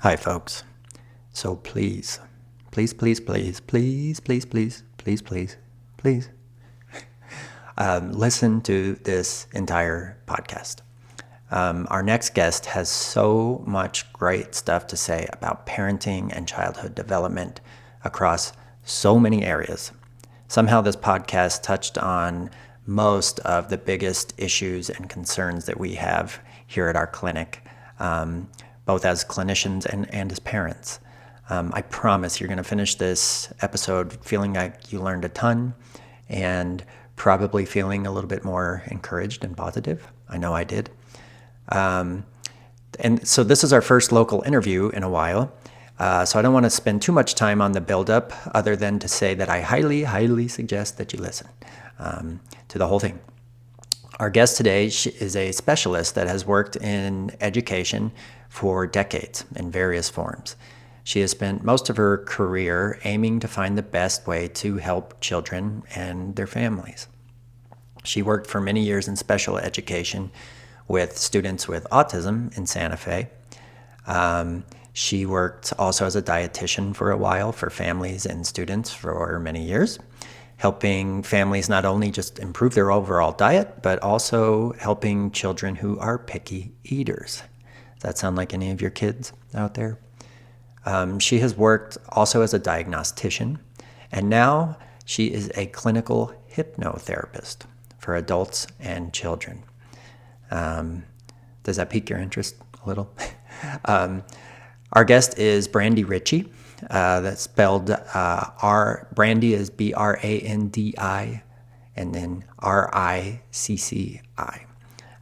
Hi, folks. So please, listen to this entire podcast. Our next guest has so much great stuff to say about parenting and childhood development across so many areas. Somehow this podcast touched on most of the biggest issues and concerns that we have here at our clinic, both as clinicians and as parents. I promise you're going to finish this episode feeling like you learned a ton and probably feeling a little bit more encouraged and positive. I know I did. And so this is our first local interview in a while. So I don't want to spend too much time on the build-up other than to say that I highly, highly suggest that you listen to the whole thing. Our guest today is a specialist that has worked in education for decades in various forms. She has spent most of her career aiming to find the best way to help children and their families. She worked for many years in special education with students with autism in Santa Fe. She worked also as a dietitian for a while for families and students for many years, helping families not only just improve their overall diet, but also helping children who are picky eaters. Does that sound like any of your kids out there? She has worked also as a diagnostician, and now she is a clinical hypnotherapist for adults and children. Does that pique your interest a little? Our guest is Brandi Ricci. That's spelled Brandi is Brandi, and then Ricci.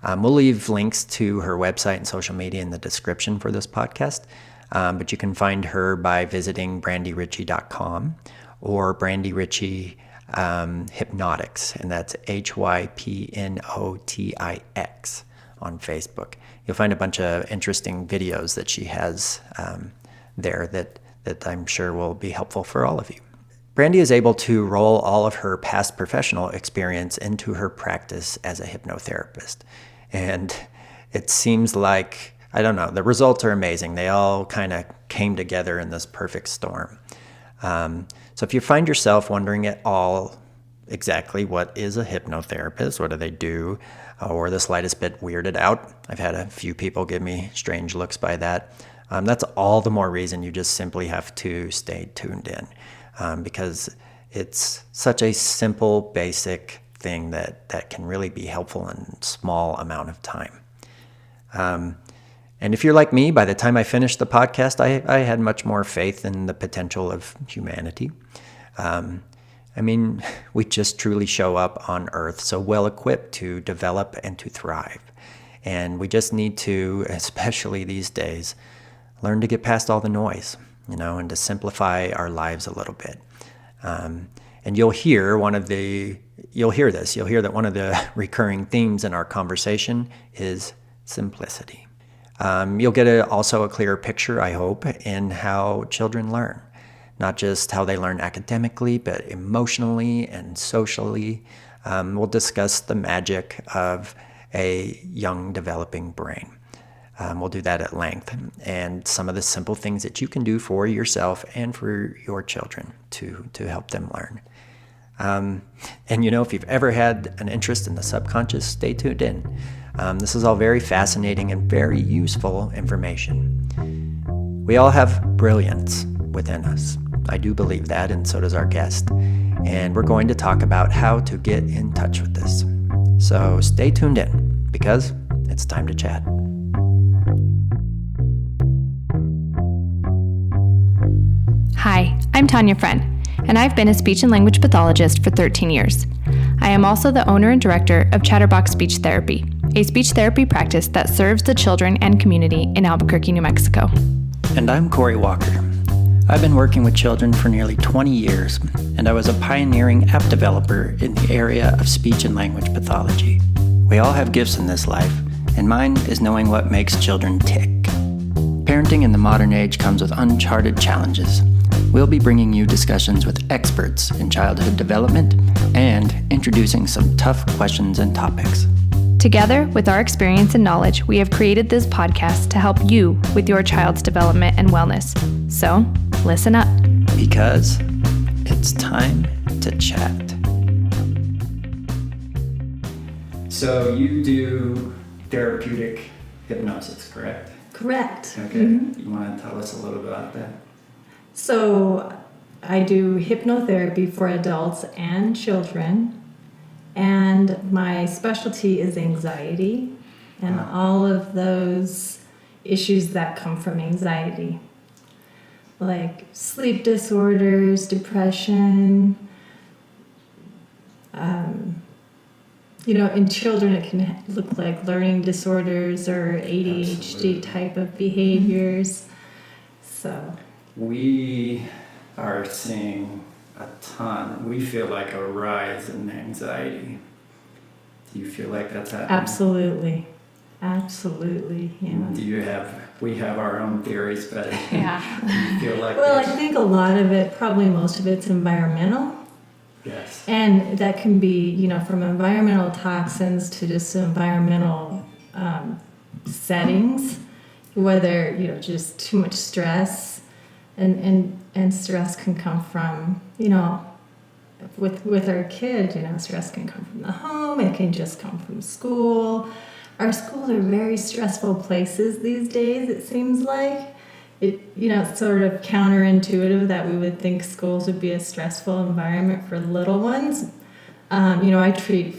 We'll leave links to her website and social media in the description for this podcast, but you can find her by visiting brandiricci.com or Brandi Ricci Hypnotics, and that's Hypnotix on Facebook. You'll find a bunch of interesting videos that she has there that I'm sure will be helpful for all of you. Brandi is able to roll all of her past professional experience into her practice as a hypnotherapist. And it seems like, I don't know, the results are amazing. They all kind of came together in this perfect storm. So if you find yourself wondering at all exactly what is a hypnotherapist, what do they do, or the slightest bit weirded out, I've had a few people give me strange looks by that. That's all the more reason you just simply have to stay tuned in, because it's such a simple, basic thing that can really be helpful in a small amount of time. And if you're like me, by the time I finished the podcast, I had much more faith in the potential of humanity. We just truly show up on Earth so well equipped to develop and to thrive. And we just need to, especially these days, learn to get past all the noise, and to simplify our lives a little bit. And you'll hear that one of the recurring themes in our conversation is simplicity. You'll get also a clearer picture, I hope, in how children learn. Not just how they learn academically, but emotionally and socially. We'll discuss the magic of a young developing brain. We'll do that at length, and some of the simple things that you can do for yourself and for your children to help them learn. And if you've ever had an interest in the subconscious, stay tuned in. This is all very fascinating and very useful information. We all have brilliance within us. I do believe that, and so does our guest. And we're going to talk about how to get in touch with this. So stay tuned in, because it's time to chat. Hi, I'm Tanya Friend, and I've been a speech and language pathologist for 13 years. I am also the owner and director of Chatterbox Speech Therapy, a speech therapy practice that serves the children and community in Albuquerque, New Mexico. And I'm Corey Walker. I've been working with children for nearly 20 years, and I was a pioneering app developer in the area of speech and language pathology. We all have gifts in this life, and mine is knowing what makes children tick. Parenting in the modern age comes with uncharted challenges. We'll be bringing you discussions with experts in childhood development and introducing some tough questions and topics. Together, with our experience and knowledge, we have created this podcast to help you with your child's development and wellness. So, listen up. Because it's time to chat. So you do therapeutic hypnosis, correct? Correct. Okay. You want to tell us a little bit about that? So I do hypnotherapy for adults and children, and my specialty is anxiety and all of those issues that come from anxiety, like sleep disorders, depression. In children it can look like learning disorders or ADHD Absolutely. type of behaviors. So We are seeing a ton. We feel like a rise in anxiety. Do you feel like that's happening? absolutely, yeah. We have our own theories, but Yeah. do you feel like Well, I there's- think a lot of it, probably most of it's environmental. Yes. And that can be, from environmental toxins to just environmental settings, whether, just too much stress. And stress can come from, with our kids, stress can come from the home, it can just come from school. Our schools are very stressful places these days, it seems like. It's sort of counterintuitive that we would think schools would be a stressful environment for little ones. I treat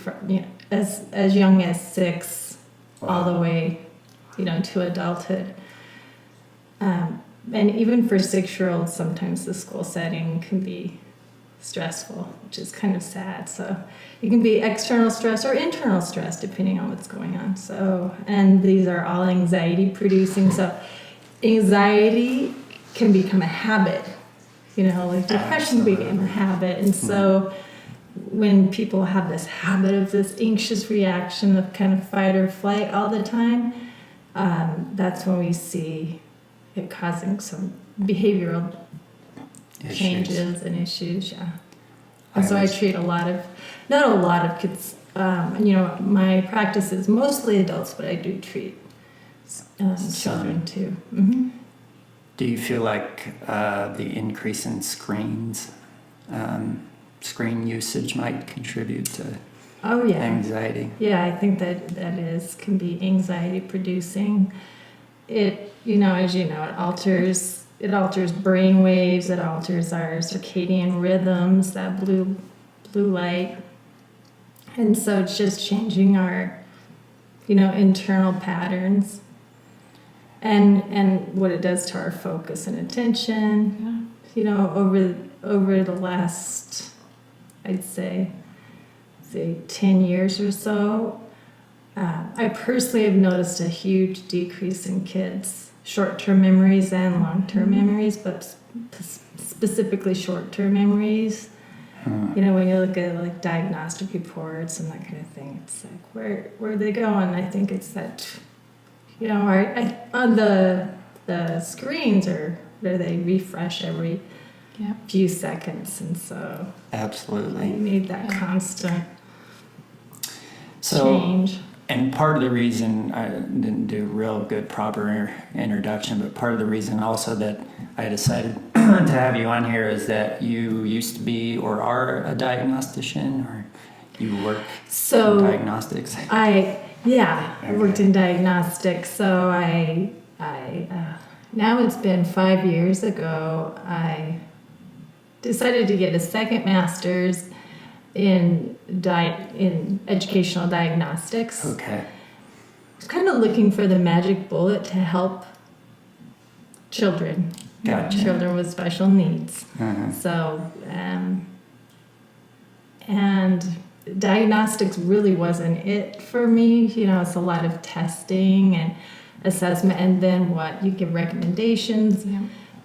as young as 6 all the way, to adulthood. And even for 6-year-olds, sometimes the school setting can be stressful, which is kind of sad. So it can be external stress or internal stress, depending on what's going on. So, and these are all anxiety producing. So anxiety can become a habit, like depression became a habit. And so when people have this habit of this anxious reaction of kind of fight or flight all the time, that's when we see it causing some behavioral changes and issues, yeah. And so I treat not a lot of kids. My practice is mostly adults, but I do treat children too. Mm-hmm. Do you feel like the increase in screen usage might contribute to Oh yeah, anxiety? yeah. I think that can be anxiety producing. It as it alters brain waves. It alters our circadian rhythms, that blue light, and so it's just changing our internal patterns. And what it does to our focus and attention, over the last, I'd say 10 years or so, I personally have noticed a huge decrease in kids' short-term memories and long-term memories, but specifically short-term memories. When you look at like diagnostic reports and that kind of thing, it's like where they go, and I think it's that. On the screens where they refresh every few seconds, and so Absolutely. I need that constant change. And part of the reason I didn't do a real good proper introduction, but part of the reason also that I decided to have you on here is that you used to be or are a diagnostician, or you work in diagnostics. I worked in diagnostics. So I now it's been 5 years ago, I decided to get a second master's in educational diagnostics. Okay. I was kind of looking for the magic bullet to help children. Gotcha. Children with special needs. Uh-huh. So, and diagnostics really wasn't it for me. It's a lot of testing and assessment, and then you give recommendations,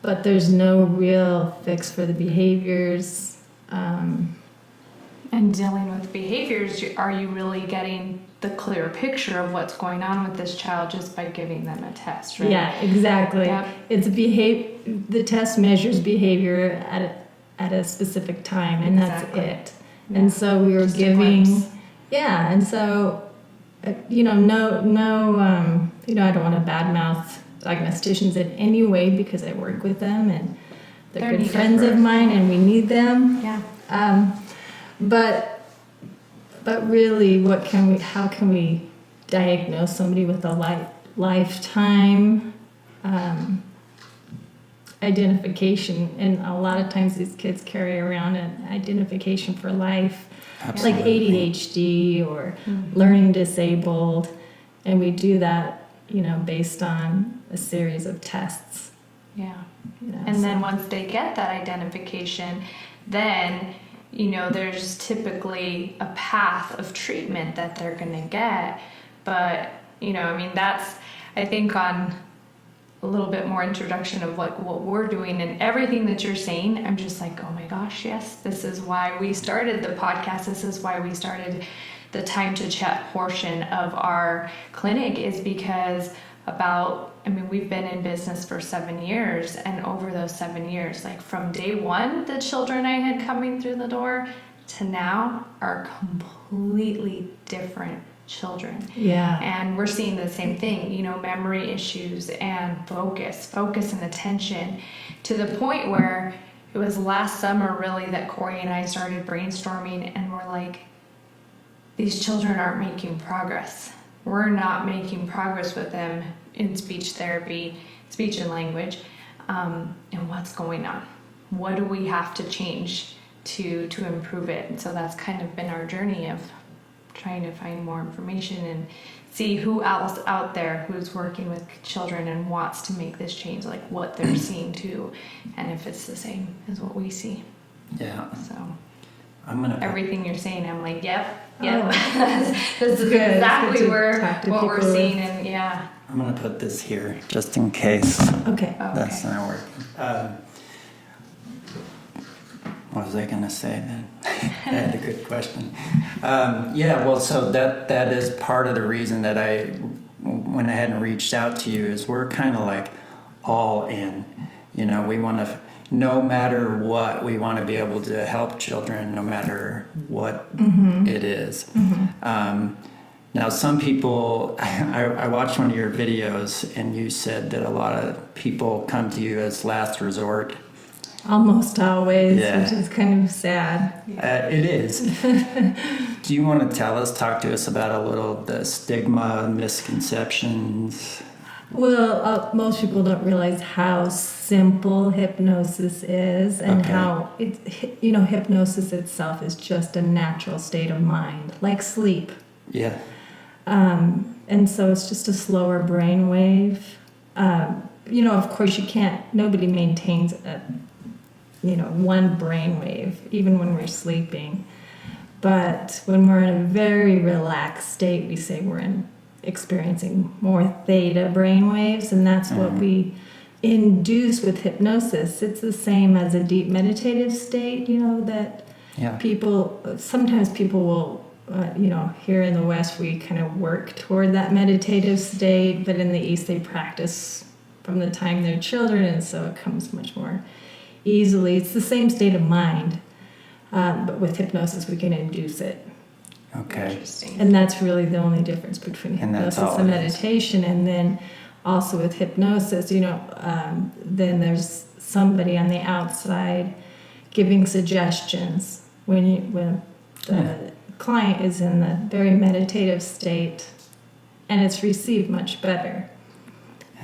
but there's no real fix for the behaviors. And dealing with behaviors, are you really getting the clear picture of what's going on with this child just by giving them a test, right? Yeah, exactly. Yep. It's the test measures behavior at a specific time, and Exactly. that's it. And so we were Just a giving, glimpse. and so I don't want to badmouth diagnosticians in any way because I work with them and they're good friends of mine and we need them. Yeah. But really, how can we diagnose somebody with a lifetime identification? And a lot of times these kids carry around an identification for life. Absolutely. Like ADHD or learning disabled, and we do that, based on a series of tests. Yeah. And then once they get that identification, then, there's typically a path of treatment that they're going to get. But, that's, I think, on a little bit more introduction of like what we're doing and everything that you're saying. I'm just like, oh my gosh, yes, this is why we started the podcast. This is why we started the Time to Chat portion of our clinic, is because we've been in business for 7 years, and over those 7 years, like from day one, the children I had coming through the door to now are completely different children. Yeah. And we're seeing the same thing, memory issues and focus and attention, to the point where it was last summer really that Corey and I started brainstorming, and we're like, these children aren't making progress. We're not making progress with them in speech therapy, speech and language, and what's going on? What do we have to change to improve it? And so that's kind of been our journey of trying to find more information and see who else out there who's working with children and wants to make this change, like what they're seeing too, and if it's the same as what we see. Yeah. So everything you're saying, I'm like, yep. Oh. This is Good. exactly what we're people. seeing, and yeah. I'm going to put this here just in case Okay. that's not working. What was I going to say then? I had a good question. So that is part of the reason that I went ahead and reached out to you, is we're kind of like all in. We want to, no matter what, we want to be able to help children no matter what it is. Now, some people, I watched one of your videos and you said that a lot of people come to you as last resort. Almost always, Yeah. which is kind of sad. It is. Do you want to talk to us about a little the stigma, misconceptions? Well, most people don't realize how simple hypnosis is, and Okay. how hypnosis itself is just a natural state of mind, like sleep. Yeah. And so it's just a slower brain wave. Of course nobody maintains one brain wave, even when we're sleeping. But when we're in a very relaxed state, we say we're experiencing more theta brain waves, and that's what we induce with hypnosis. It's the same as a deep meditative state, that sometimes people will, here in the West, we kind of work toward that meditative state, but in the East, they practice from the time they're children, and so it comes much more easily. It's the same state of mind, but with hypnosis, we can induce it. Okay. Interesting. And that's really the only difference between And that's hypnosis all and it is. meditation. And then also with hypnosis, then there's somebody on the outside giving suggestions when the client is in the very meditative state, and it's received much better.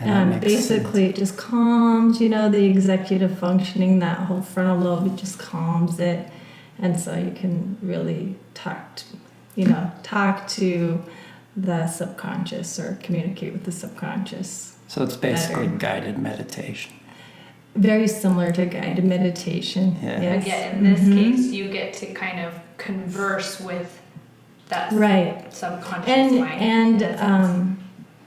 That makes Basically, it just calms, the executive functioning, that whole frontal lobe, it just calms it. And so you can really talk to the subconscious, or communicate with the subconscious. So it's basically better. guided meditation. Very similar to guided meditation. Yeah. Yes. But yet in this case, you get to kind of converse with that Right. subconscious mind. And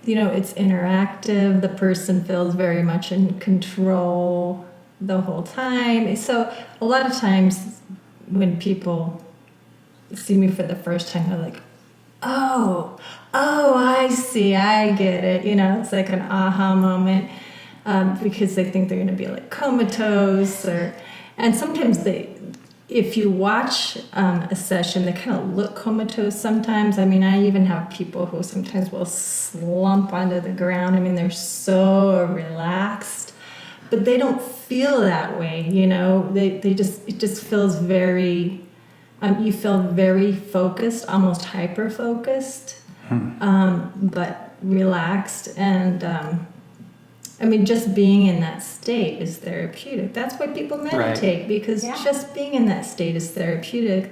it's interactive. The person feels very much in control the whole time. So a lot of times when people see me for the first time, they're like, oh, I see, I get it. It's like an aha moment, because they think they're going to be like comatose, and sometimes if you watch a session, they kind of look comatose sometimes. I mean, I even have people who sometimes will slump onto the ground. I mean, they're so relaxed, but they don't feel that way, you know. It just feels very, you feel very focused, almost hyper focused, but relaxed. And I mean, just being in that state is therapeutic. That's why people meditate, Right. because just being in that state is therapeutic,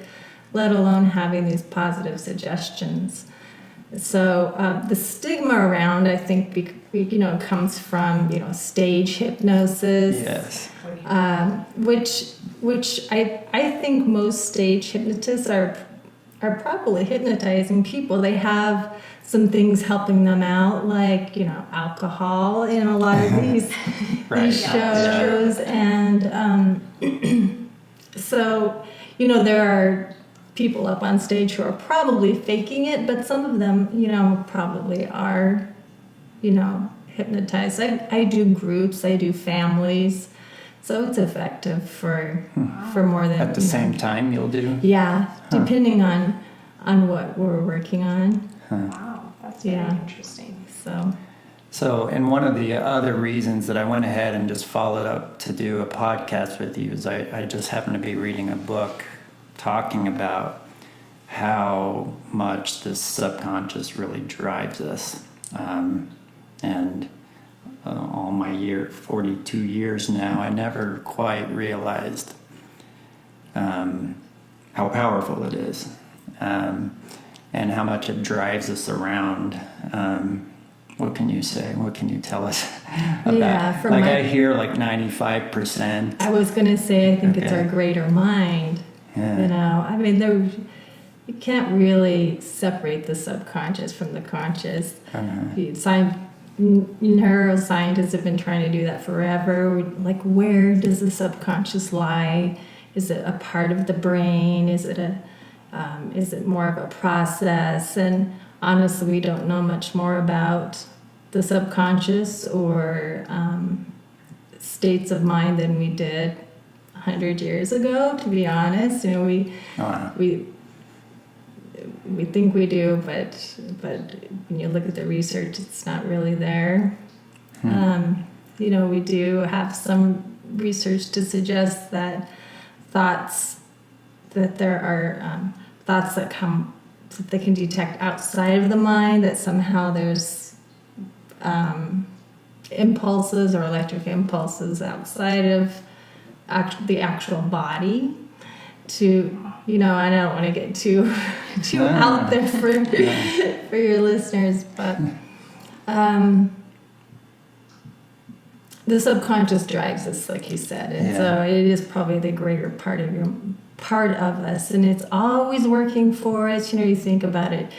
let alone having these positive suggestions. So the stigma around, I think, comes from, stage hypnosis. Yes. Which I think most stage hypnotists are probably hypnotizing people. They have some things helping them out, like alcohol in a lot of these Right. these shows, and so there are people up on stage who are probably faking it, but some of them probably are hypnotized. I do groups, I do families, so it's effective for more than At the same time, you'll do? Yeah, depending on what we're working on. Wow, that's very interesting. So, and one of the other reasons that I went ahead and just followed up to do a podcast with you is I just happened to be reading a book talking about how much the subconscious really drives us. And all my 42 years now, I never quite realized how powerful it is, and how much it drives us around. What can you say? What can you tell us about? Yeah, I hear 95%. I was going to say, I think it's our greater mind. Yeah. I mean, you can't really separate the subconscious from the conscious. Neuroscientists have been trying to do that forever. Like, where does the subconscious lie? Is it a part of the brain? Is it more of a process? And honestly, we don't know much more about the subconscious or states of mind than we did 100 years ago, to be honest. We think we do, but when you look at the research, it's not really there. We do have some research to suggest that there are thoughts that they can detect outside of the mind, that somehow there's impulses or electric impulses outside of the actual body. I don't want to get too out there for your listeners, but the subconscious drives us, like you said, and so it is probably the greater part of us, and it's always working for us. You think about it.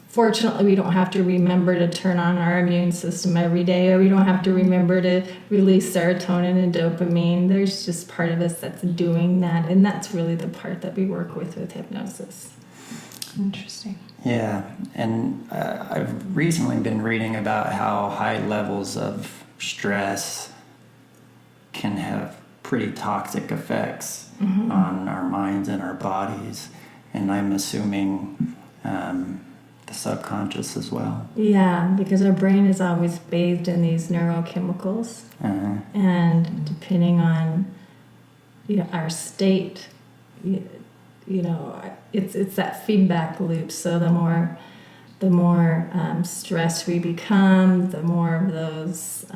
Fortunately, we don't have to remember to turn on our immune system every day, or we don't have to remember to release serotonin and dopamine. There's just part of us that's doing that, and that's really the part that we work with hypnosis. Interesting. Yeah, and I've recently been reading about how high levels of stress can have pretty toxic effects on our minds and our bodies, and I'm assuming the subconscious as well. Yeah, because our brain is always bathed in these neurochemicals, and depending on our state, it's that feedback loop. So the more stressed we become, the more of those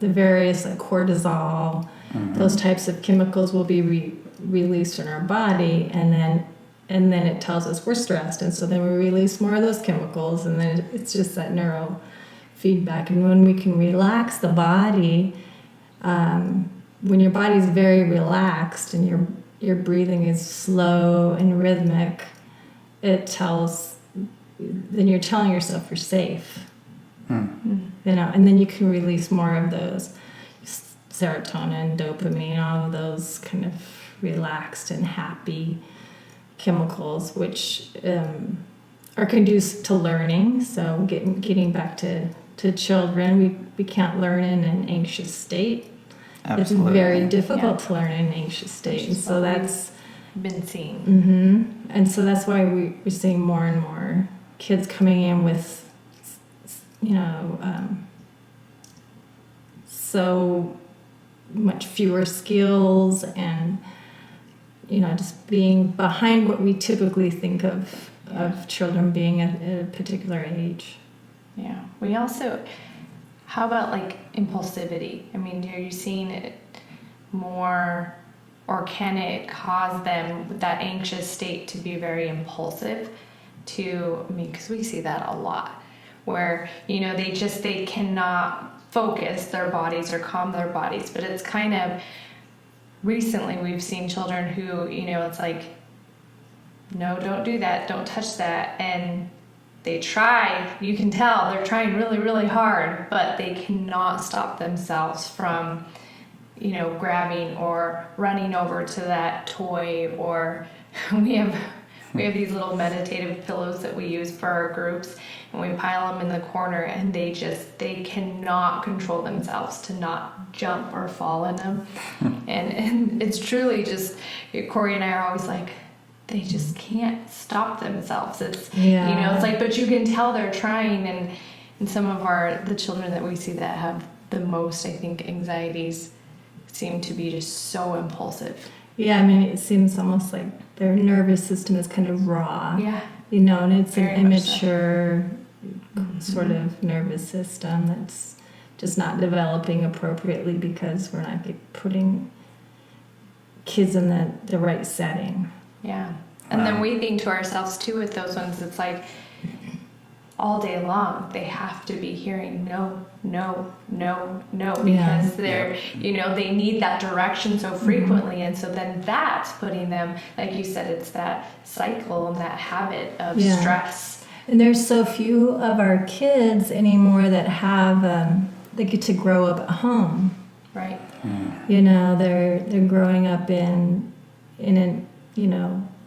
the various cortisol, those types of chemicals will be released in our body, and then it tells us we're stressed, and so then we release more of those chemicals, and then it's just that neuro feedback. And when we can relax the body, when your body's very relaxed and your breathing is slow and rhythmic, then you're telling yourself you're safe. And then you can release more of those serotonin, dopamine, all of those kind of relaxed and happy chemicals, which are conducive to learning. So getting back to to children. We can't learn in an anxious state. Absolutely. It's very difficult to learn in an anxious state. And so that's been seeing. Mm-hmm. And so that's why we're seeing more and more kids coming in with, so much fewer skills and, just being behind what we typically think of children being at a particular age. Yeah. We also, how about like impulsivity? I mean, are you seeing it more, or can it cause them with that anxious state to be very impulsive because we see that a lot where, they cannot focus their bodies or calm their bodies, but it's kind of recently we've seen children who, it's like, no, don't do that, don't touch that, and they try, you can tell they're trying really, really hard, but they cannot stop themselves from, grabbing or running over to that toy. Or we have these little meditative pillows that we use for our groups, and we pile them in the corner, and they cannot control themselves to not jump or fall in them. And it's truly just, Corey and I are always like, they just can't stop themselves. It's, it's like, but you can tell they're trying. And some of the children that we see that have the most, I think, anxieties seem to be just so impulsive. Yeah, I mean, it seems almost like their nervous system is kind of raw. Yeah. And it's Very an immature sort of nervous system that's just not developing appropriately because we're not putting kids in the right setting. Yeah. And then we think to ourselves too with those ones, it's like all day long they have to be hearing no, because they're, they need that direction so frequently. And so then that's putting them, like you said, it's that cycle and that habit of stress. And there's so few of our kids anymore that have, they get to grow up at home. Right. They're growing up in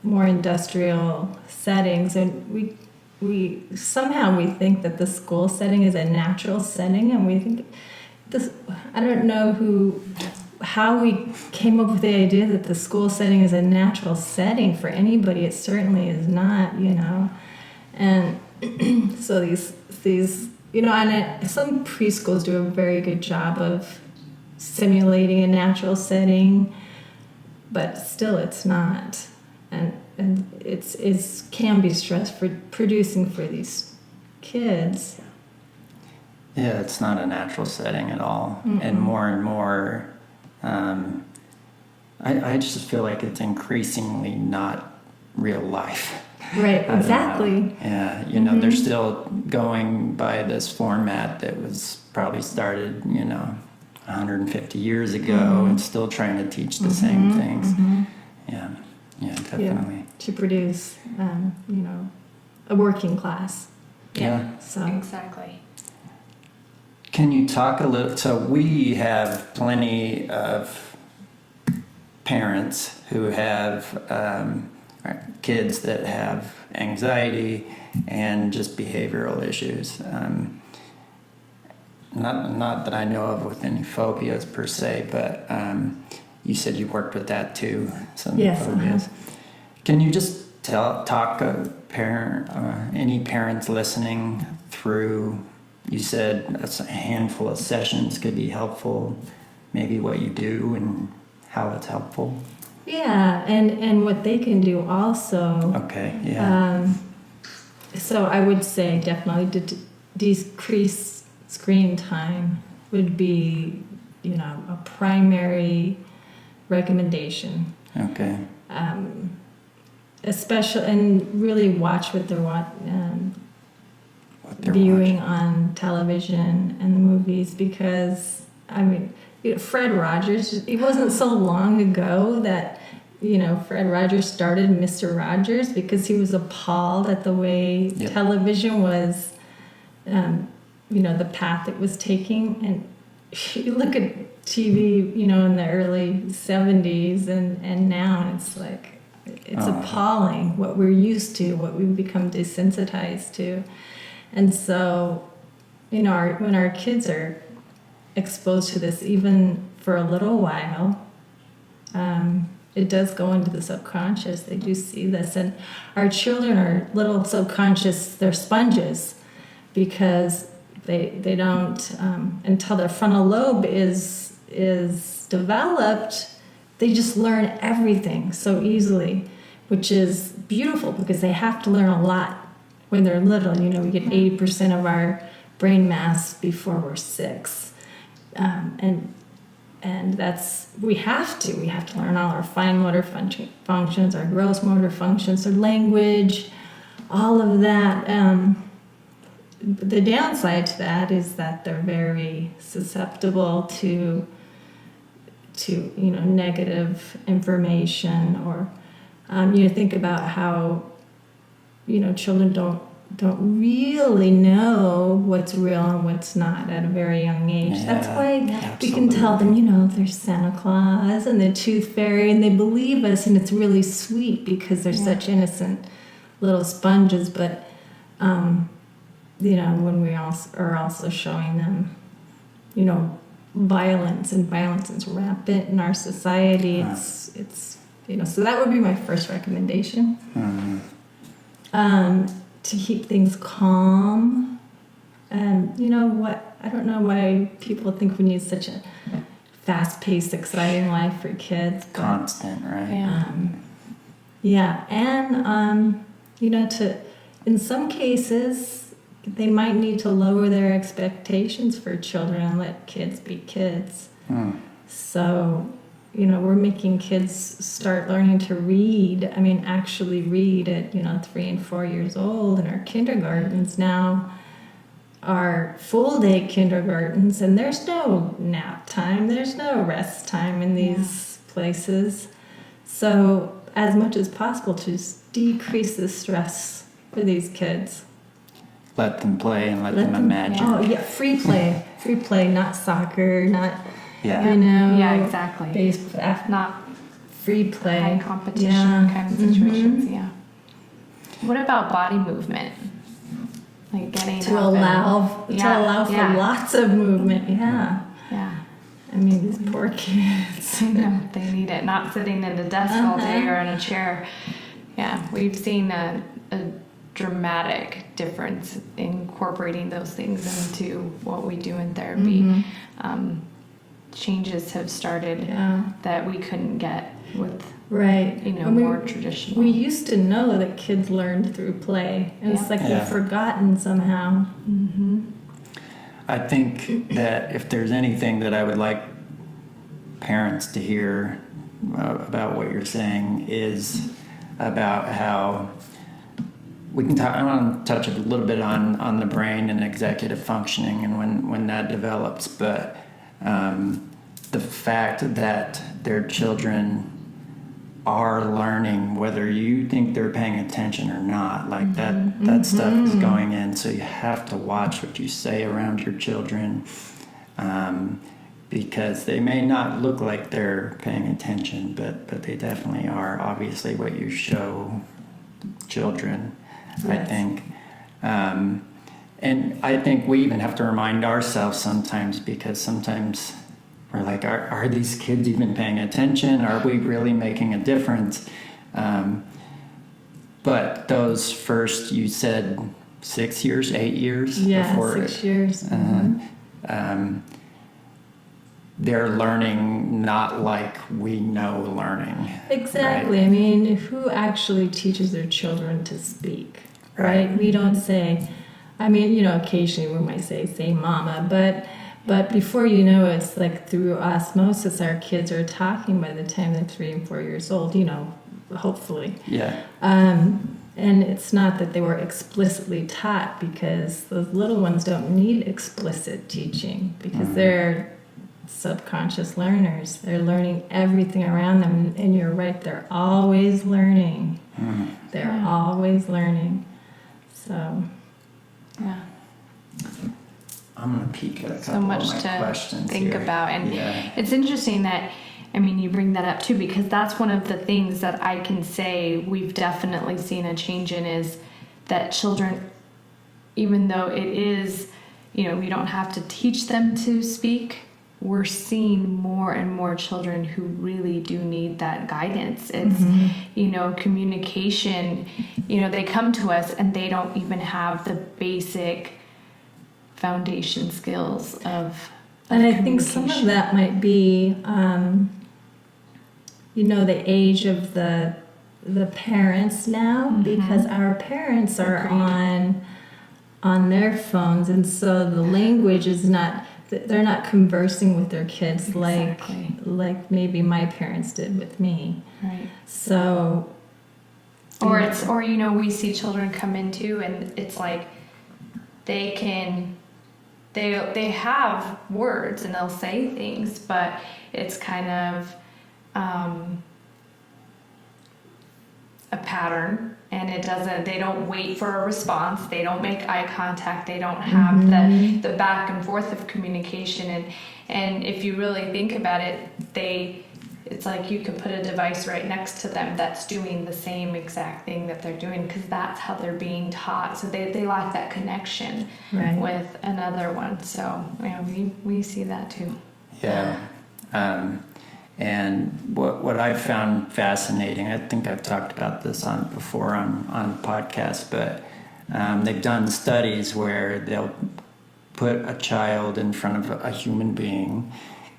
more industrial settings, and we somehow think that the school setting is a natural setting, and we think this. I don't know how we came up with the idea that the school setting is a natural setting for anybody. It certainly is not, and so these and some preschools do a very good job of simulating a natural setting, but still it's not. And it's can be stress for producing for these kids. Yeah, it's not a natural setting at all. Mm-mm. And more, I just feel like it's increasingly not real life. Right, exactly. Yeah, they're still going by this format that was probably started, 150 years ago, and still trying to teach the same things. Yeah, definitely. Yeah, to produce, a working class. Yeah. So Exactly. Can you talk a little? So we have plenty of parents who have kids that have anxiety and just behavioral issues. Not that I know of with any phobias per se, but you said you worked with that too. Some phobias. Can you just talk any parents listening through? You said a handful of sessions could be helpful. Maybe what you do and how it's helpful. Yeah, and what they can do also. Okay. Yeah. So I would say definitely to decrease screen time would be, a primary recommendation. Okay. Especially, and really watch what they're viewing on television and the movies, because Fred Rogers, it wasn't so long ago that Fred Rogers started Mr. Rogers because he was appalled at the way television was, the path it was taking. And you look at TV, in the early 70s and now it's like, it's appalling what we're used to, what we've become desensitized to. And so when our kids are exposed to this, even for a little while, it does go into the subconscious. They do see this, and our children are little subconscious. They're sponges, because they don't until their frontal lobe is developed. They just learn everything so easily, which is beautiful because they have to learn a lot when they're little. We get 80% of our brain mass before we're 6, and that's we have to learn all our fine motor functions, our gross motor functions, our language, all of that. The downside to that is that they're very susceptible to negative information, or think about how children don't really know what's real and what's not at a very young age. Yeah, that's why absolutely. we can tell them, there's Santa Claus and the Tooth Fairy, and they believe us, and it's really sweet because they're such innocent little sponges. But when we are also showing them, violence is rampant in our society. It's so that would be my first recommendation. To keep things calm. And I don't know why people think we need such a fast-paced, exciting life for kids. But, Constant, right? And in some cases, they might need to lower their expectations for children and let kids be kids. So, we're making kids start learning to read. Actually read at, 3 and 4 years old. And our kindergartens now are full-day kindergartens, and there's no nap time. There's no rest time in these places. So as much as possible to just decrease the stress for these kids. Let them play and let them imagine. Oh, yeah, free play. Free play, not soccer, not... Yeah. Yeah, exactly. Baseball, Not free play. high competition kind of situations. Yeah. What about body movement? Like getting to allow for lots of movement. Yeah. These poor kids. They need it. Not sitting at a desk all day or in a chair. Yeah, we've seen a dramatic difference incorporating those things into what we do in therapy. Changes have started that we couldn't get with more traditional. We used to know that kids learned through play, and it's like they've forgotten somehow. I think that if there's anything that I would like parents to hear about what you're saying is about how we can talk. I want to touch a little bit on the brain and executive functioning and when that develops, but the fact that their children are learning, whether you think they're paying attention or not, like that stuff is going in. So you have to watch what you say around your children, because they may not look like they're paying attention, but they definitely are. Obviously, what you show children, I think. And I think we even have to remind ourselves sometimes, because sometimes we're like, are these kids even paying attention? Are we really making a difference? But those first, you said 6 years, 8 years? Yeah, before 6 years. They're learning not like we know learning. Exactly. Right? Who actually teaches their children to speak? Right? We don't say, occasionally we might say mama, but before you know it, it's like through osmosis, our kids are talking by the time they're 3 and 4 years old, hopefully. Yeah. And it's not that they were explicitly taught, because those little ones don't need explicit teaching, because they're subconscious learners. They're learning everything around them, and you're right, they're always learning. They're always learning. So, yeah. I'm going to peek at a So couple much of my to questions think here. about. And it's interesting that, you bring that up too, because that's one of the things that I can say we've definitely seen a change in, is that children, even though it is, we don't have to teach them to speak. We're seeing more and more children who really do need that guidance. It's, communication, they come to us and they don't even have the basic foundation skills of And I think some of that might be, the age of the parents now, because our parents are on their phones, and so the language is not, they're not conversing with their kids like maybe my parents did with me. Right. So, we see children come into, and it's like they have words and they'll say things, but it's kind of a pattern, and they don't wait for a response, they don't make eye contact, they don't have the back and forth of communication, and if you really think about it, it's like you could put a device right next to them that's doing the same exact thing that they're doing, because that's how they're being taught, so they lack that connection with another one. So we see that too. And what I found fascinating, I think I've talked about this before on podcasts, but they've done studies where they'll put a child in front of a human being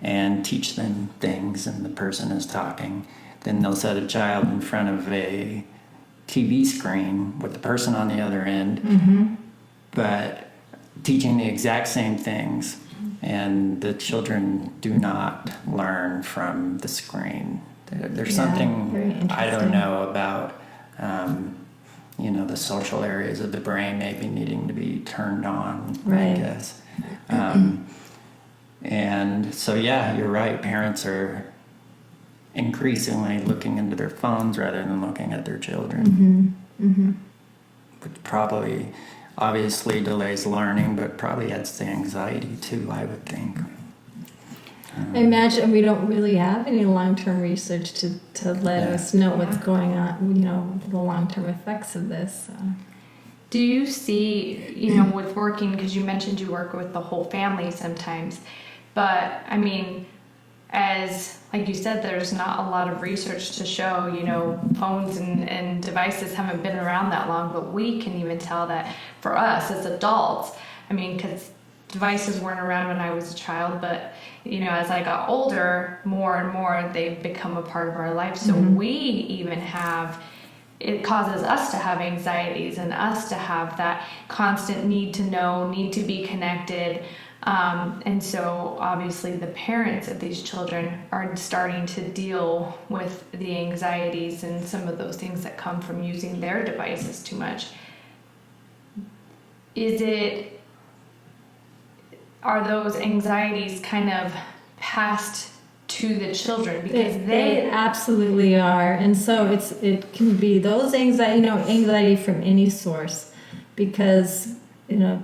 and teach them things, and the person is talking. Then they'll set a child in front of a TV screen with the person on the other end, but teaching the exact same things. And the children do not learn from the screen. There's something I don't know about, the social areas of the brain maybe needing to be turned on, I guess. And so, you're right. Parents are increasingly looking into their phones rather than looking at their children. Which probably obviously delays learning, but probably adds to anxiety too, I would think. I imagine we don't really have any long-term research to let us know what's going on, the long-term effects of this. So. Do you see, with working, because you mentioned you work with the whole family sometimes, but I mean, as like you said, there's not a lot of research to show, phones and devices haven't been around that long, but we can even tell that for us as adults, because devices weren't around when I was a child, but as I got older, more and more they've become a part of our life. So we even it causes us to have anxieties and us to have that constant need to know, need to be connected. And so obviously the parents of these children are starting to deal with the anxieties and some of those things that come from using their devices too much. Are those anxieties kind of passed to the children? Because they absolutely are. And so it can be those anxiety from any source, because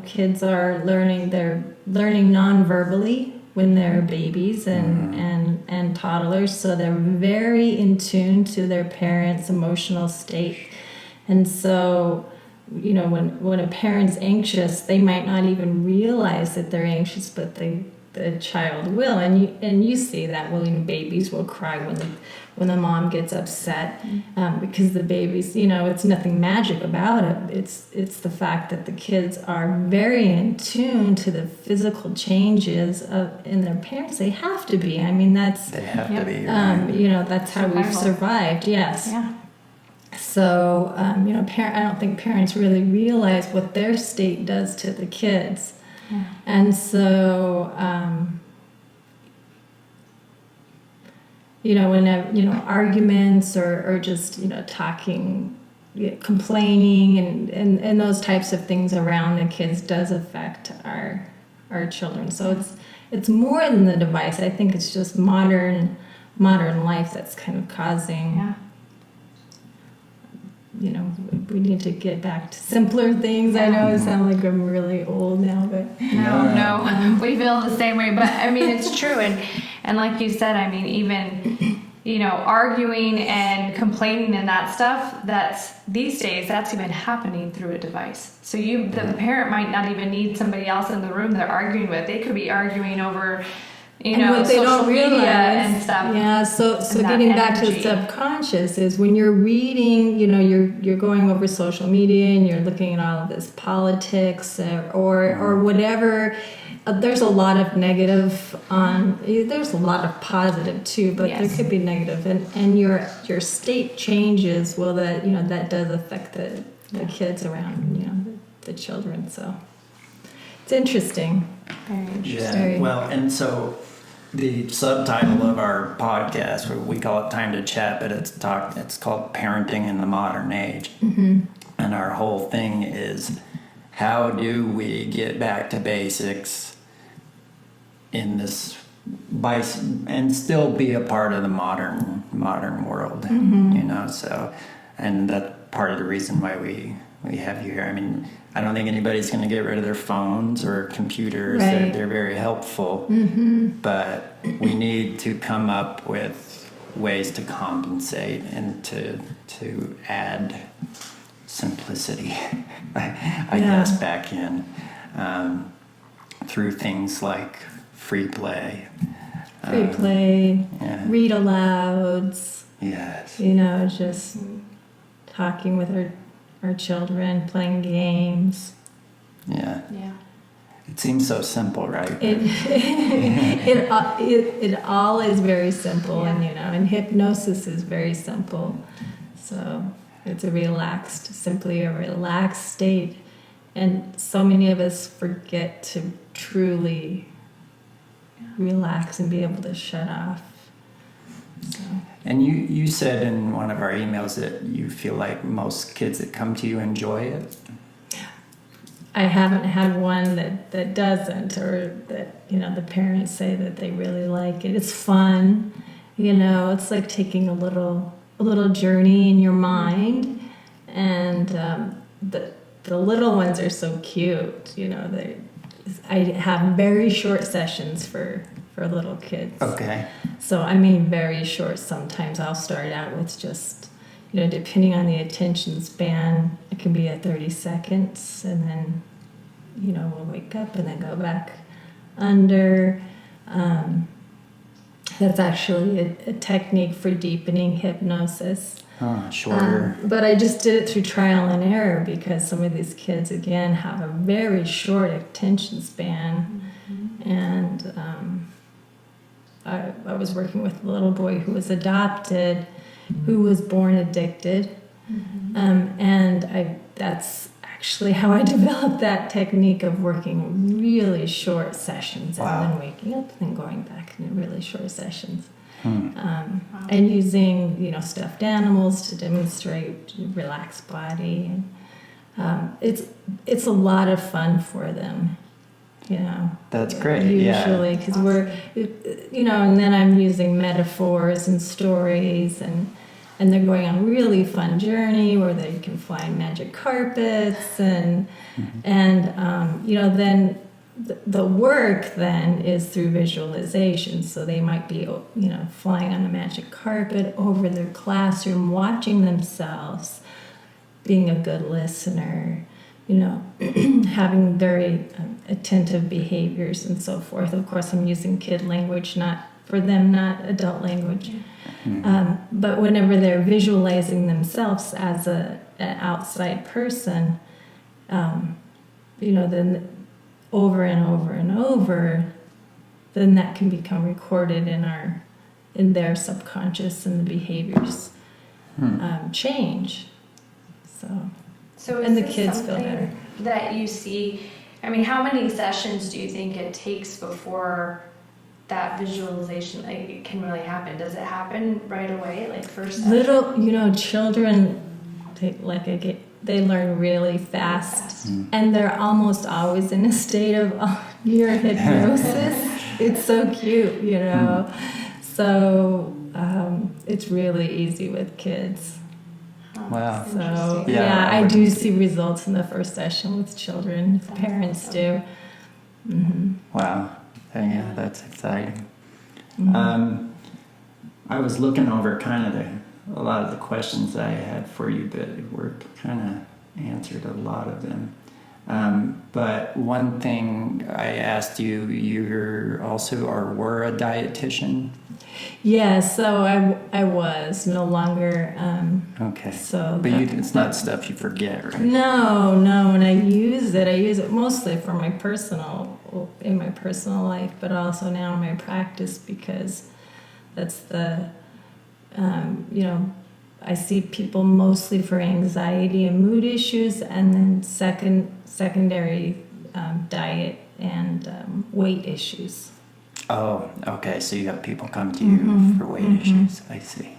kids are they're learning non-verbally when they're babies and toddlers, so they're very in tune to their parents' emotional state. And so, when a parent's anxious, they might not even realize that they're anxious, but the child will. And you see that babies will cry when the mom gets upset, because the babies, it's nothing magic about it. It's the fact that the kids are very in tune to the physical changes in their parents. They have to be. They have to be. Right? That's how we've survived. Yes. Yeah. So, I don't think parents really realize what their state does to the kids. Yeah. And so, whenever, arguments or just, talking, complaining and those types of things around the kids does affect our children. So it's more than the device. I think it's just modern life that's kind of causing... Yeah. We need to get back to simpler things. I know I sound like I'm really old now, but... No, we feel the same way. But, it's true. And like you said, even, arguing and complaining and that stuff, that's these days that's even happening through a device. So the parent might not even need somebody else in the room they're arguing with. They could be arguing over, what they social don't media realize, and stuff. Yeah, so getting back to the subconscious is when you're reading, you're going over social media and you're looking at all of this politics or whatever. There's a lot of negative there's a lot of positive too, but Yes. there could be negative, and your state changes. Well, that does affect the kids around, the children. So it's interesting. Very interesting. Yeah. Very- Well, and so the subtitle of our podcast, we call it Time to Chat, but it's called Parenting in the Modern Age. Mm-hmm. And our whole thing is, how do we get back to basics in this and still be a part of the modern world, so, and that's part of the reason why we have you here. I mean, I don't think anybody's going to get rid of their phones or computers. Right. They're very helpful, but we need to come up with ways to compensate and to add simplicity, I guess, back in through things like free play. Yeah. Read alouds. Yes. Just talking with our children, playing games. Yeah. Yeah. It seems so simple, right? It all is very simple, Yeah. and hypnosis is very simple. So it's simply a relaxed state, and so many of us forget to truly relax and be able to shut off. So. And you said in one of our emails that you feel like most kids that come to you enjoy it. I haven't had one that doesn't, or that the parents say that they really like it. It's fun, It's like taking a little journey in your mind, and the little ones are so cute. I have very short sessions for little kids. Okay. So I mean very short. Sometimes I'll start out with just, depending on the attention span, it can be 30 seconds, and then, we'll wake up and then go back under. That's actually a technique for deepening hypnosis. Shorter. But I just did it through trial and error because some of these kids, again, have a very short attention span. And I was working with a little boy who was adopted, who was born addicted. And that's actually how I developed that technique of working really short sessions and then waking up and then going back into really short sessions. And using, stuffed animals to demonstrate relaxed body. And it's a lot of fun for them, That's great. Usually, because we're, and then I'm using metaphors and stories, and they're going on a really fun journey where they can fly magic carpets, and then the work then is through visualization. So they might be, flying on a magic carpet over their classroom, watching themselves, being a good listener, having very attentive behaviors and so forth. Of course, I'm using kid language, not adult language. But whenever they're visualizing themselves as an outside person, then over and over and over, then that can become recorded in their subconscious, and the behaviors change. So and is the this kids feel something better. that you see? I mean, how many sessions do you think it takes before that visualization it can really happen? Does it happen right away, like first session? Little, children, they learn really fast, and they're almost always in a state of near hypnosis. It's so cute, So it's really easy with kids. Wow. So Yeah, I do see results in the first session with children. Parents do. Wow. Yeah, that's exciting. I was looking over kind of a lot of the questions that I had for you, but we're kind of answered a lot of them. But one thing I asked you, you're also or were a dietitian? Yeah, so I was no longer. Okay. So but it's not stuff you forget, right? No. When I use it mostly for in my personal life, but also now in my practice, because that's the, I see people mostly for anxiety and mood issues, and then secondary diet and weight issues. Oh, okay. So you have people come to you for weight issues. I see.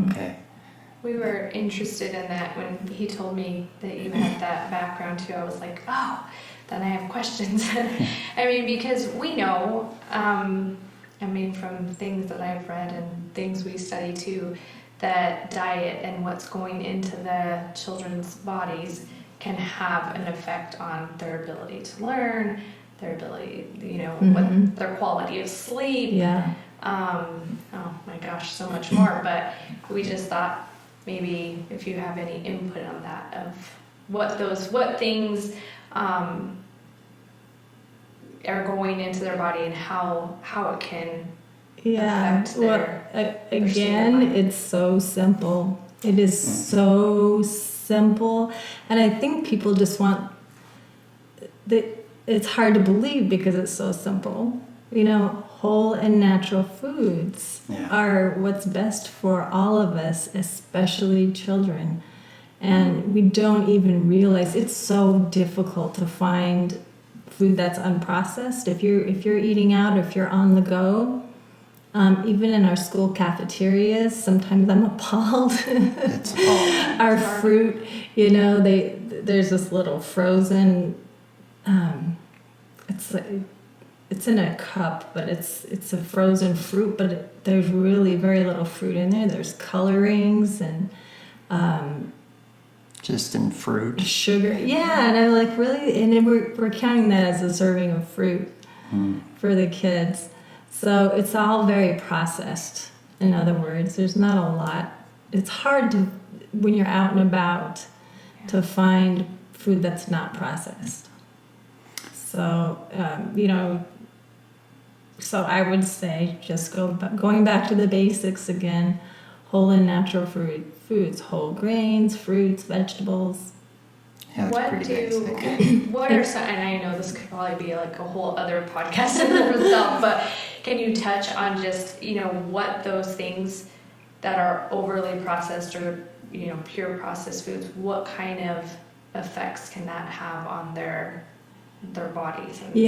Okay. We were interested in that when he told me that you had that background too. I was like, oh, then I have questions. I mean, because we know, from things that I've read and things we study too, that diet and what's going into the children's bodies can have an effect on their ability to learn, their ability, what their quality of sleep. Yeah. Oh my gosh, so much more. But we just thought maybe if you have any input on that of what things are going into their body and how it can affect again, it's so simple. It is so simple, and I think people just want that. It's hard to believe because it's so simple. Whole and natural foods are what's best for all of us, especially children. And we don't even realize it's so difficult to find food that's unprocessed. If you're eating out, if you're on the go, even in our school cafeterias, sometimes I'm appalled. Our fruit, there's this little frozen. It's in a cup, but it's a frozen fruit, but there's really very little fruit in there. There's colorings and just in fruit, sugar. Yeah, and I'm like, really, and then we're counting that as a serving of fruit for the kids. So it's all very processed. In other words, there's not a lot. It's hard to, when you're out and about, to find food that's not processed. So, so I would say just going back to the basics again, whole and natural foods, whole grains, fruits, vegetables. Yeah, that's pretty basic. What are some, and I know this could probably be like a whole other podcast in itself, but can you touch on just, what those things that are overly processed or, pure processed foods, what kind of effects can that have on their bodies? And we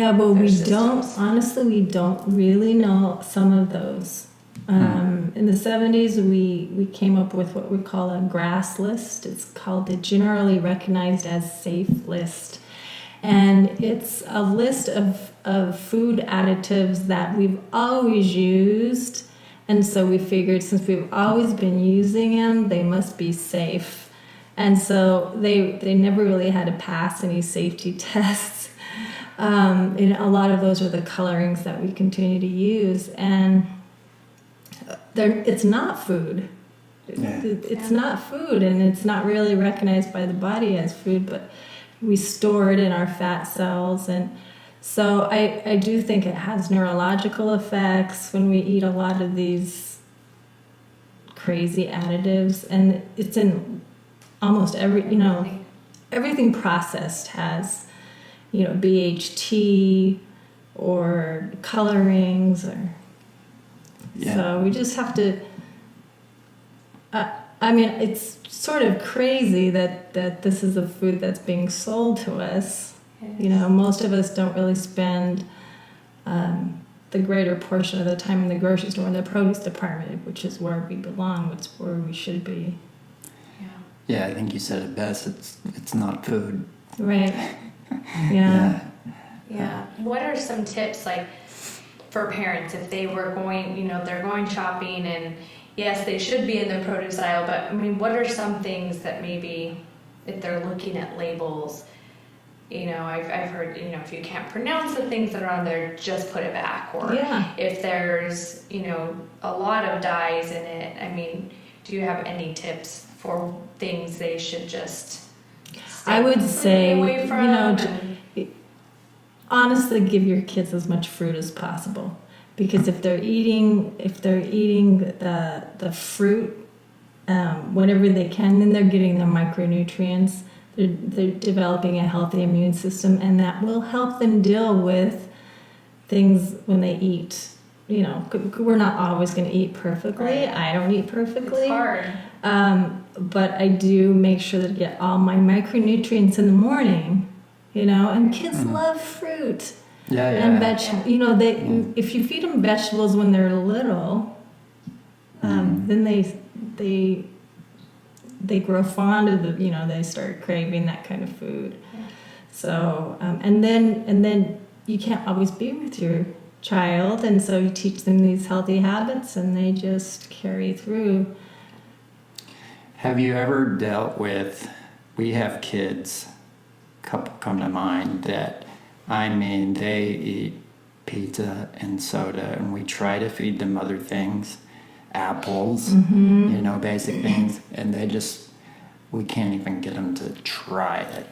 systems? we don't really know some of those. In the 70s, we came up with what we call a GRASS list. It's called the Generally Recognized as Safe list. And it's a list of food additives that we've always used. And so we figured since we've always been using them, they must be safe. And so they never really had to pass any safety tests. And a lot of those are the colorings that we continue to use. And it's not food. It's not food, and it's not really recognized by the body as food, but we store it in our fat cells. And so I do think it has neurological effects when we eat a lot of these crazy additives, and it's in almost everything processed has, BHT or colorings or. Yeah. So we just have to. It's sort of crazy that this is a food that's being sold to us. Yes. Most of us don't really spend the greater portion of the time in the grocery store in the produce department, which is where we belong, which is where we should be. Yeah, I think you said it best. It's not food. Right. Yeah. Yeah. What are some tips, like, for parents if they were going, they're going shopping, and yes, they should be in the produce aisle, but what are some things that maybe if they're looking at labels I've heard, if you can't pronounce the things that are on there, just put it back. Or if there's, a lot of dyes in it, I mean, do you have any tips for things they should just I would say, away from? Honestly, give your kids as much fruit as possible, because if they're eating the fruit whenever they can, then they're getting the micronutrients. They're developing a healthy immune system, and that will help them deal with things when they eat. We're not always going to eat perfectly. Right. I don't eat perfectly. It's hard. But I do make sure that I get all my micronutrients in the morning. And kids love fruit. And vegetables. If you feed them vegetables when they're little, then they grow fond of they start craving that kind of food. So and then you can't always be with your child, and so you teach them these healthy habits, and they just carry through. Have you ever dealt with, we have kids, a couple come to mind, that, they eat pizza and soda, and we try to feed them other things, apples, basic things, and we can't even get them to try it.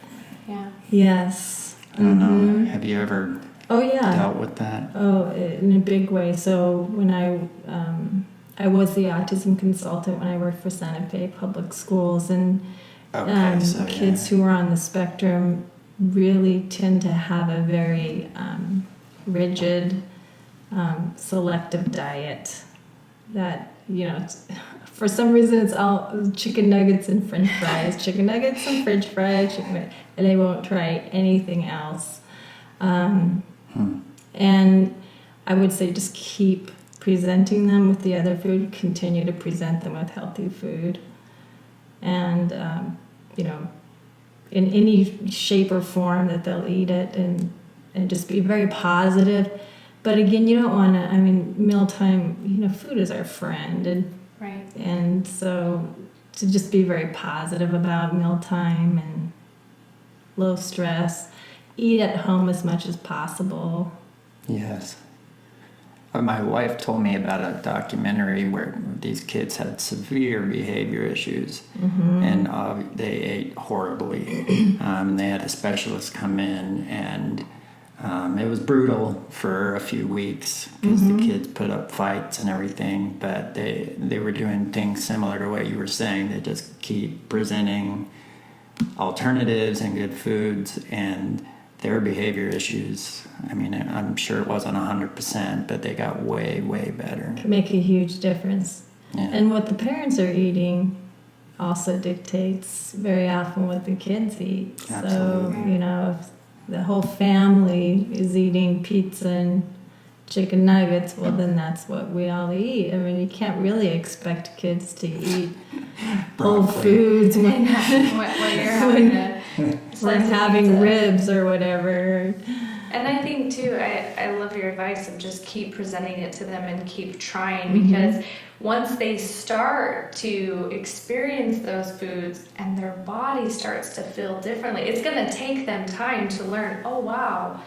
Yeah. Yes. I don't know. Have you ever dealt with that? Oh, in a big way. So when I was the autism consultant when I worked for Santa Fe Public Schools, and kids who are on the spectrum really tend to have a very rigid, selective diet that, for some reason it's all chicken nuggets and french fries, chicken nuggets and french fries, and they won't try anything else. And I would say just keep presenting them with the other food, continue to present them with healthy food. And, in any shape or form that they'll eat it, and just be very positive. But again, you don't want to, mealtime, food is our friend. And so to just be very positive about mealtime and low stress, eat at home as much as possible. Yes. My wife told me about a documentary where these kids had severe behavior issues, and they ate horribly. They had a specialist come in, and it was brutal for a few weeks because the kids put up fights and everything, but they were doing things similar to what you were saying. They just keep presenting alternatives and good foods, and their behavior issues, I'm sure it wasn't 100%, but they got way, way better. Can make a huge difference. Yeah. And what the parents are eating also dictates very often what the kids eat. Absolutely. So, if the whole family is eating pizza and chicken nuggets, well, then that's what we all eat. You can't really expect kids to eat whole foods when we're having ribs or whatever. And I think too, I love your advice of just keep presenting it to them and keep trying, because once they start to experience those foods and their body starts to feel differently, it's going to take them time to learn, oh wow,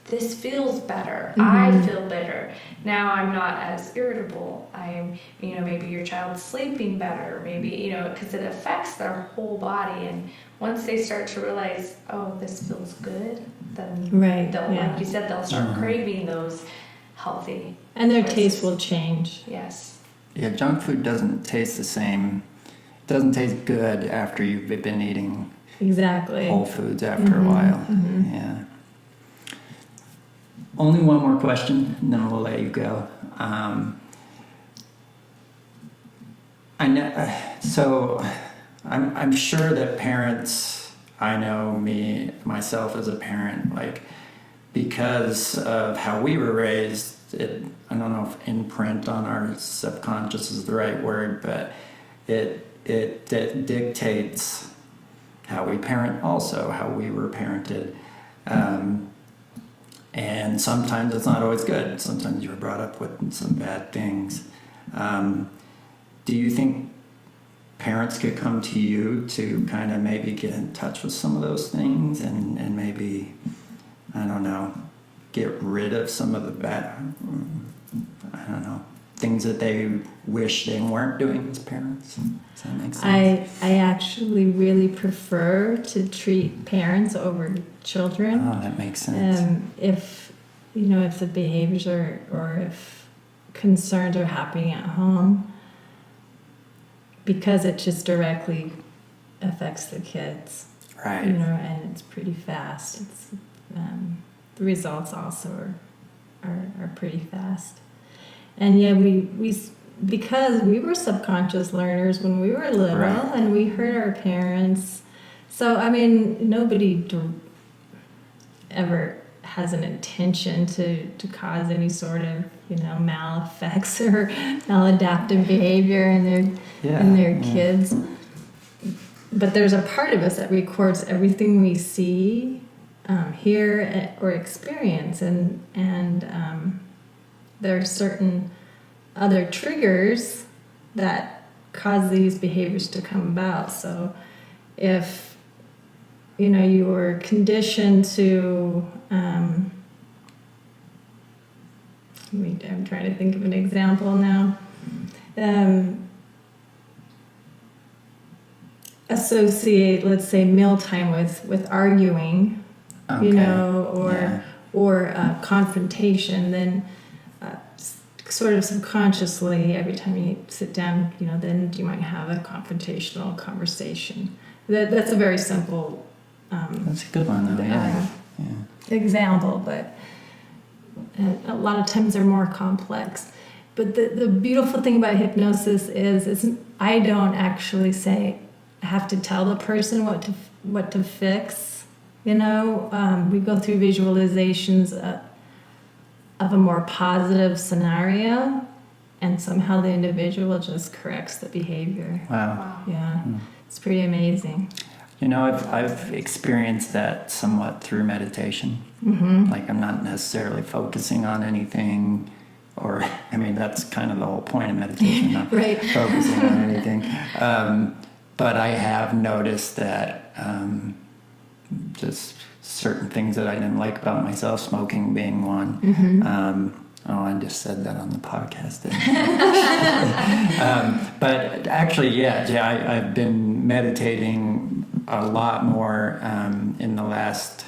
this feels better. I feel better. Now I'm not as irritable. I'm, maybe your child's sleeping better, maybe, because it affects their whole body. And once they start to realize, oh, this feels good, then like you said, they'll start craving those healthy. And their taste will change. Yes. Yeah, junk food doesn't taste the same. It doesn't taste good after you've been eating whole foods after a while. Yeah. Only one more question, and then we'll let you go. I know. So, I'm sure that parents. I know myself as a parent, because of how we were raised. I don't know if imprint on our subconscious is the right word, but it dictates how we parent, also how we were parented. And sometimes it's not always good. Sometimes you were brought up with some bad things. Do you think parents could come to you to kind of maybe get in touch with some of those things and maybe, I don't know, get rid of some of the bad, I don't know, things that they wish they weren't doing as parents. Does that make sense? I actually really prefer to treat parents over children. Oh, that makes sense. If the behaviors or if concerns are happening at home, because it just directly affects the kids. Right. And it's pretty fast. It's the results also are pretty fast. And yeah, we because we were subconscious learners when we were little, right. and we heard our parents. So I mean, nobody ever has an intention to cause any sort of mal-effects or maladaptive behavior in their kids. But there's a part of us that records everything we see, hear, or experience, and there are certain other triggers that cause these behaviors to come about. So if you were conditioned to I'm trying to think of an example now. Associate, let's say, mealtime with arguing, Okay. or confrontation, then sort of subconsciously, every time you sit down, then you might have a confrontational conversation. That's a very simple That's a good one, though. Yeah. example, but a lot of times they're more complex. But the beautiful thing about hypnosis is I don't actually say I have to tell the person what to fix. We go through visualizations of a more positive scenario, and somehow the individual just corrects the behavior. Wow. Yeah, It's pretty amazing. I've experienced that somewhat through meditation. Mm-hmm. Like I'm not necessarily focusing on anything, or that's kind of the whole point of meditation, not Right. focusing on anything. But I have noticed that just certain things that I didn't like about myself, smoking being one. Mm-hmm. I just said that on the podcast. Didn't I? But actually, I've been meditating a lot more in the last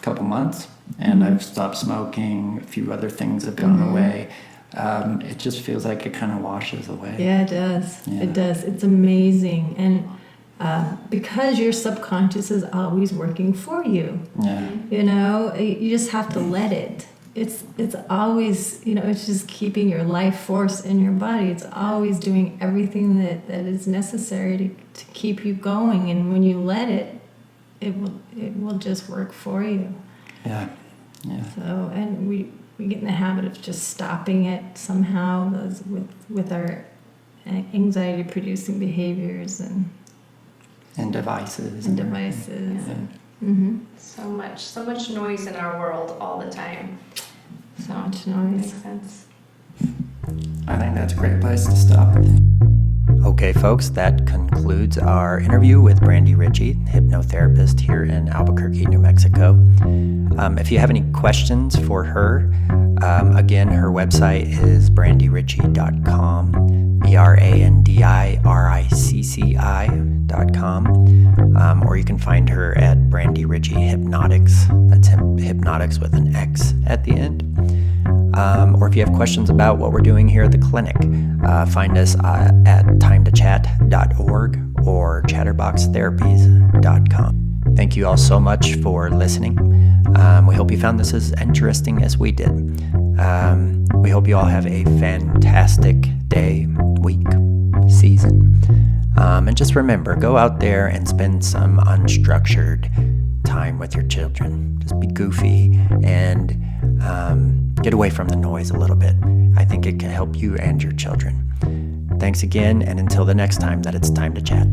couple months, and I've stopped smoking. A few other things have gone away. It just feels like it kind of washes away. Yeah, it does. Yeah. It does. It's amazing. And because your subconscious is always working for you, you just have to let it. It's always, it's just keeping your life force in your body. It's always doing everything that is necessary to keep you going. And when you let it, it will just work for you. Yeah. So, and we get in the habit of just stopping it somehow with our anxiety-producing behavions and devices. devices. Yeah. Mm-hmm. So much noise in our world all the time. So much noise. Makes sense. I think that's a great place to stop. Okay, folks, that concludes our interview with Brandi Ricci, hypnotherapist here in Albuquerque, New Mexico. If you have any questions for her, again, her website is brandiricci.com, brandiricci.com, or you can find her at Brandi Ricci Hypnotics. That's Hypnotics with an X at the end. Or if you have questions about what we're doing here at the clinic, find us at timetochat.org or chatterboxtherapies.com. Thank you all so much for listening. We hope you found this as interesting as we did. We hope you all have a fantastic day, week, season. And just remember, go out there and spend some unstructured time with your children. Just be goofy and get away from the noise a little bit. I think it can help you and your children. Thanks again, and until the next time that it's time to chat.